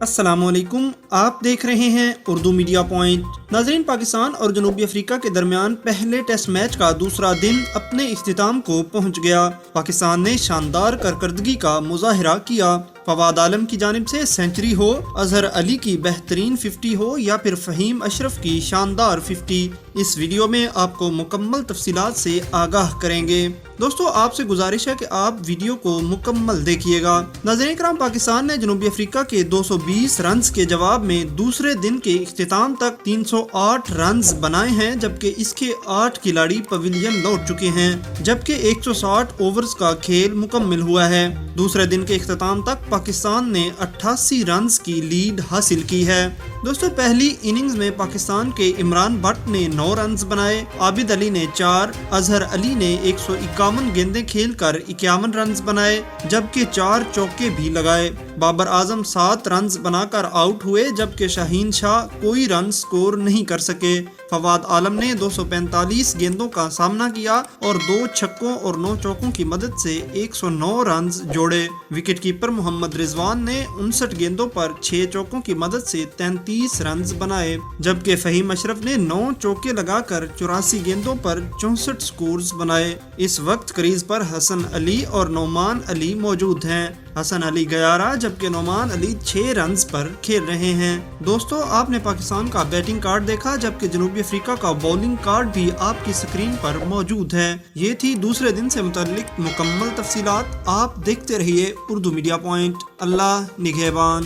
अस्सलाम वालेकुम, आप देख रहे हैं उर्दू मीडिया पॉइंट। नाज़रीन, पाकिस्तान और जनूबी अफ्रीका के दरमियान पहले टेस्ट मैच का दूसरा दिन अपने इख्तिताम को पहुंच गया। पाकिस्तान ने शानदार कारकर्दगी का मुजाहिरा किया। फवाद आलम की जानिब से सेंचुरी हो, अजहर अली की बेहतरीन 50 हो या फिर फ़हीम अशरफ की शानदार 50, इस वीडियो में आपको मुकम्मल तफसीलात से आगाह करेंगे। दोस्तों, आपसे गुजारिश है कि आप वीडियो को मुकम्मल देखिएगा। नाज़रीन कराम, पाकिस्तान ने जनूबी अफ्रीका के 220 रन्स के जवाब में दूसरे दिन के इख्तिताम तक 308 रन्स बनाए हैं, जबकि इसके 8 खिलाड़ी पवेलियन लौट चुके हैं, जबकि 160 ओवर्स का खेल मुकम्मल हुआ है। दूसरे दिन के इख्तिताम तक पाकिस्तान ने 88 रन्स की लीड हासिल की है। दोस्तों, पहली इनिंग्स में पाकिस्तान के इमरान भट्ट ने 9 रन्स बनाए, आबिद अली ने 4, अजहर अली ने 151 गेंदें खेलकर 51 रन्स बनाए, जबकि 4 चौके भी लगाए। बाबर आजम 7 रन्स बनाकर आउट हुए, जबकि शाहीन शाह कोई रन स्कोर नहीं कर सके। फवाद आलम ने 245 गेंदों का सामना किया और 2 छक्कों और 9 चौकों की मदद से 109 रन्स जोड़े। विकेट कीपर मोहम्मद रिजवान ने 59 गेंदों पर 6 चौकों की मदद से 33 रन्स बनाए, जबकि फ़हीम अशरफ ने 9 चौके लगाकर 84 गेंदों पर 64 स्कोर्स बनाए। इस वक्त क्रीज पर हसन अली और नोमान अली मौजूद हैं। हसन अली 11 जबकि नोमान अली 6 रन्स पर खेल रहे हैं। दोस्तों, आपने पाकिस्तान का बैटिंग कार्ड देखा, जबकि जनूबी अफ्रीका का बॉलिंग कार्ड भी आपकी स्क्रीन पर मौजूद है। ये थी दूसरे दिन से मुतल्लिक मुकम्मल तफसीलात। आप देखते रहिए उर्दू मीडिया पॉइंट। अल्लाह निगहबान।